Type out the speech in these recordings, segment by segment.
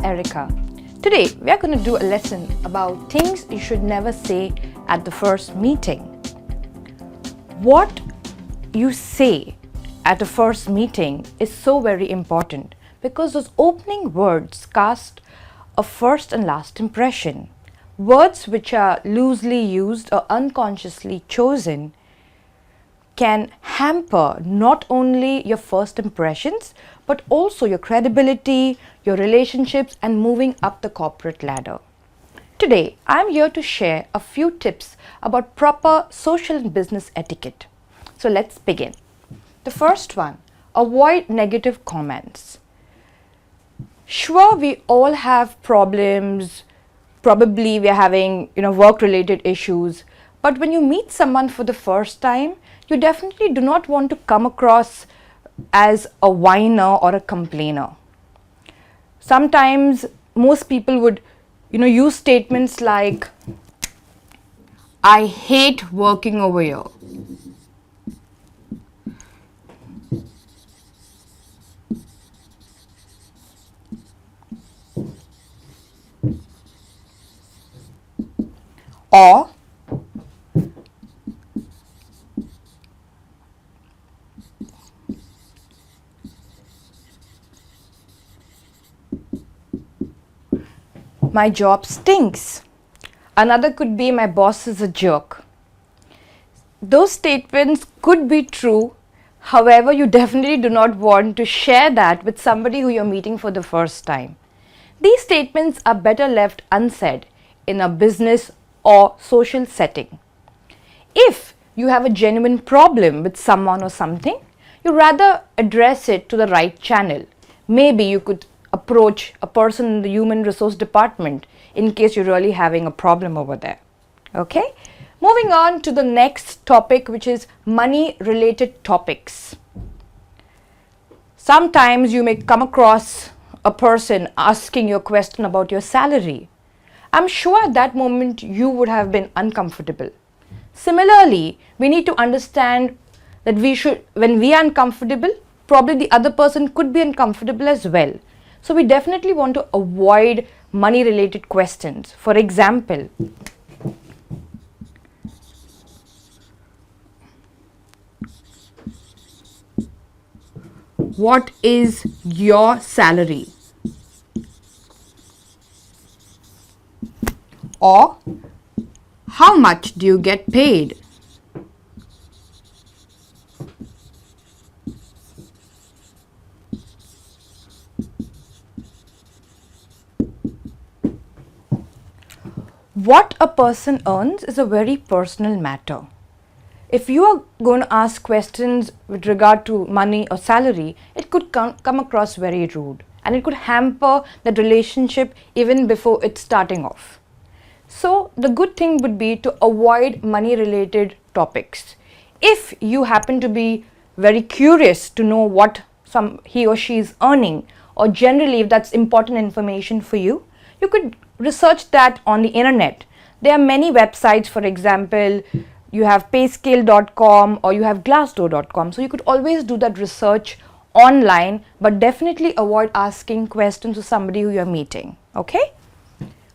Erica. Today we are going to do a lesson about things you should never say at the first meeting. What you say at a first meeting is so very important because those opening words cast a first and last impression. Words which are loosely used or unconsciously chosen can hamper not only your first impressions but also your credibility, your relationships, and moving up the corporate ladder. Today, I'm here to share a few tips about proper social and business etiquette. So let's begin. The first one, avoid negative comments. Sure, we all have problems. Probably we're having, work-related issues. But when you meet someone for the first time, you definitely do not want to come across as a whiner or a complainer. Sometimes most people would, use statements like, I hate working over here. Or my job stinks. Another could be my boss is a jerk. Those statements could be true. However, you definitely do not want to share that with somebody who you're meeting for the first time. These statements are better left unsaid in a business or social setting. If you have a genuine problem with someone or something, you rather address it to the right channel. Maybe you could approach a person in the human resource department in case you're really having a problem over there. Okay? Moving on to the next topic, which is money related topics. Sometimes you may come across a person asking you a question about your salary. I'm sure at that moment you would have been uncomfortable. Similarly, we need to understand that when we are uncomfortable, probably the other person could be uncomfortable as well. So we definitely want to avoid money related questions. For example, what is your salary? Or how much do you get paid? What a person earns is a very personal matter. If you are going to ask questions with regard to money or salary, it could come across very rude and it could hamper that relationship even before it's starting off. So the good thing would be to avoid money related topics. If you happen to be very curious to know what he or she is earning, or generally if that's important information for you, you could research that on the internet. There are many websites, for example, you have payscale.com or you have glassdoor.com. So you could always do that research online, but definitely avoid asking questions to somebody who you're meeting. Okay?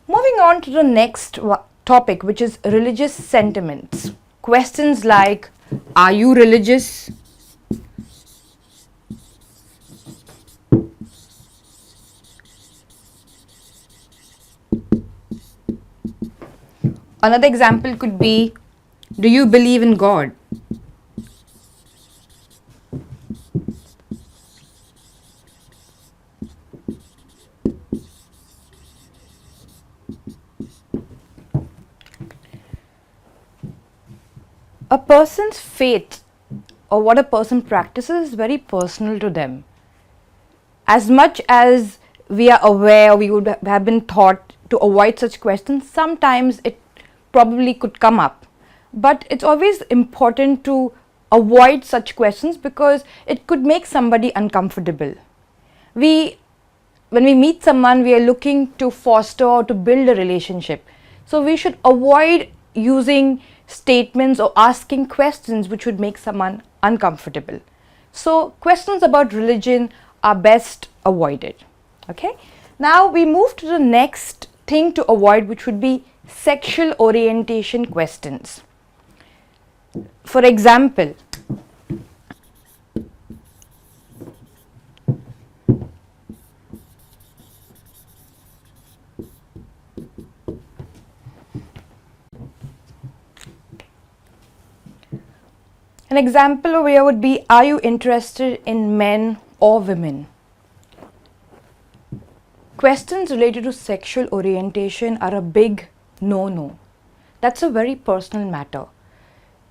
Moving on to the next topic, which is religious sentiments. Questions like, are you religious? Another example could be, do you believe in God? A person's faith or what a person practices is very personal to them. As much as we are aware, we would have been taught to avoid such questions, sometimes it probably could come up. But it's always important to avoid such questions because it could make somebody uncomfortable. When we meet someone, we are looking to foster or to build a relationship. So we should avoid using statements or asking questions which would make someone uncomfortable. So questions about religion are best avoided. Okay. Now we move to the next thing to avoid, which would be sexual orientation questions. For example, an example over here would be, are you interested in men or women? Questions related to sexual orientation are a big no-no. That's a very personal matter.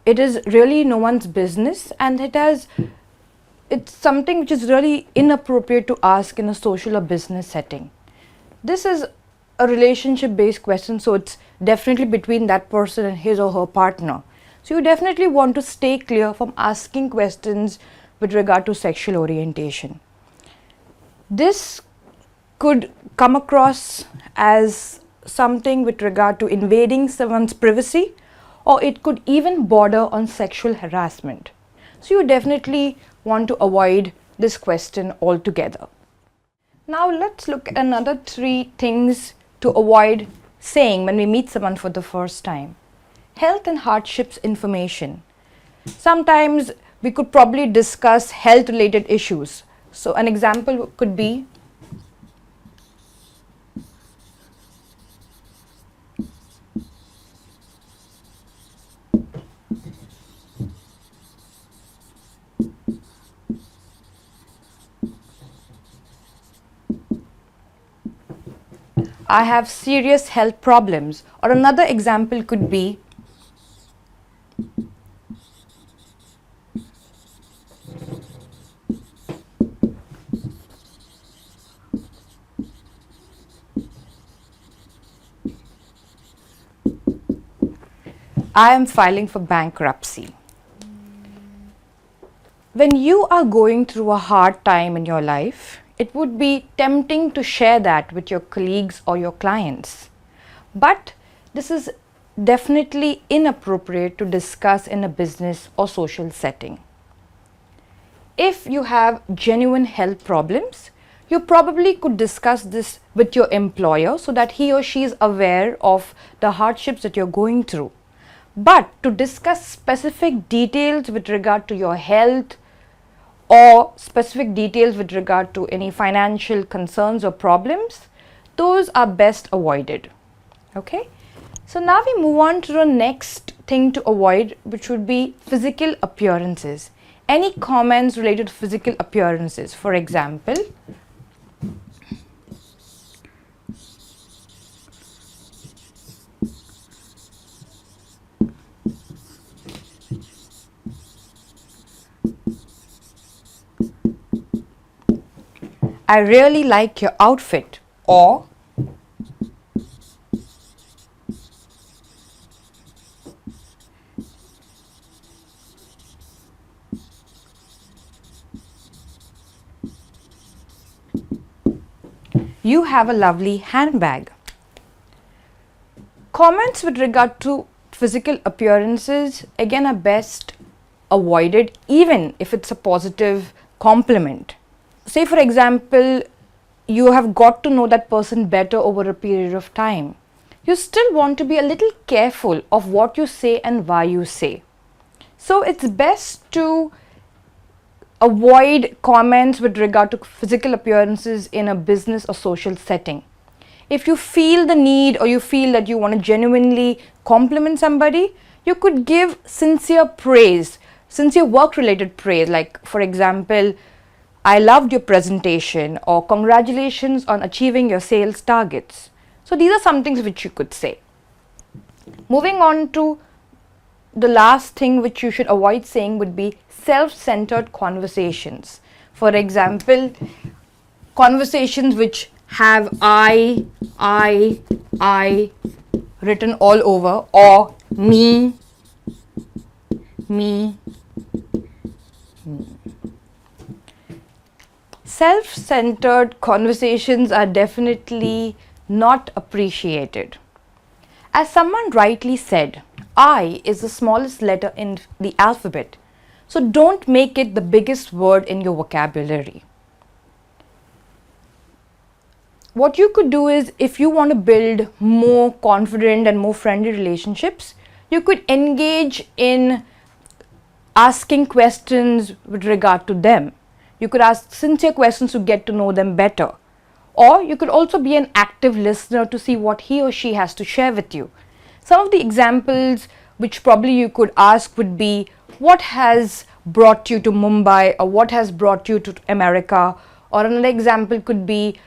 It is really no one's business, and it's something which is really inappropriate to ask in a social or business setting. This is a relationship based question, so it's definitely between that person and his or her partner. So you definitely want to stay clear from asking questions with regard to sexual orientation. This could come across as something with regard to invading someone's privacy, or it could even border on sexual harassment. So you definitely want to avoid this question altogether. Now let's look at another 3 things to avoid saying when we meet someone for the first time. Health and hardships information. Sometimes we could probably discuss health related issues. So an example could be, I have serious health problems. Or another example could be, I am filing for bankruptcy. When you are going through a hard time in your life, it would be tempting to share that with your colleagues or your clients. But this is definitely inappropriate to discuss in a business or social setting. If you have genuine health problems, you probably could discuss this with your employer so that he or she is aware of the hardships that you're going through. But to discuss specific details with regard to your health or specific details with regard to any financial concerns or problems, those are best avoided. Okay? So now we move on to the next thing to avoid, which would be physical appearances. Any comments related to physical appearances. For example, I really like your outfit, or you have a lovely handbag. Comments with regard to physical appearances again are best avoided, even if it's a positive compliment. Say for example, you have got to know that person better over a period of time. You still want to be a little careful of what you say and why you say. So it's best to avoid comments with regard to physical appearances in a business or social setting. If you feel the need or you feel that you want to genuinely compliment somebody, you could give sincere praise, sincere work related praise, like for example, I loved your presentation, or congratulations on achieving your sales targets. So these are some things which you could say. Moving on to the last thing which you should avoid saying would be self-centered conversations. For example, conversations which have I written all over, or me. Self-centered conversations are definitely not appreciated. As someone rightly said, I is the smallest letter in the alphabet, so don't make it the biggest word in your vocabulary. what you could do is, if you want to build more confident and more friendly relationships, you could engage in asking questions with regard to them. You could ask sincere questions to get to know them better. Or you could also be an active listener to see what he or she has to share with you. Some of the examples which probably you could ask would be, what has brought you to Mumbai, or what has brought you to America? Or another example could be,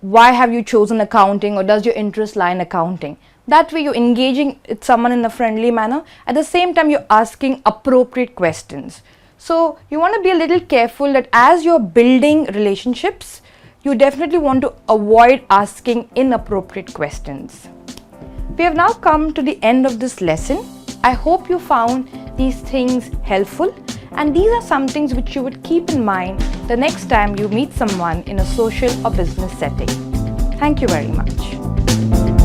why have you chosen accounting, or does your interest lie in accounting? That way you're engaging with someone in a friendly manner. At the same time, you're asking appropriate questions. So you want to be a little careful that as you're building relationships, you definitely want to avoid asking inappropriate questions. We have now come to the end of this lesson. I hope you found these things helpful, and these are some things which you would keep in mind the next time you meet someone in a social or business setting. Thank you very much.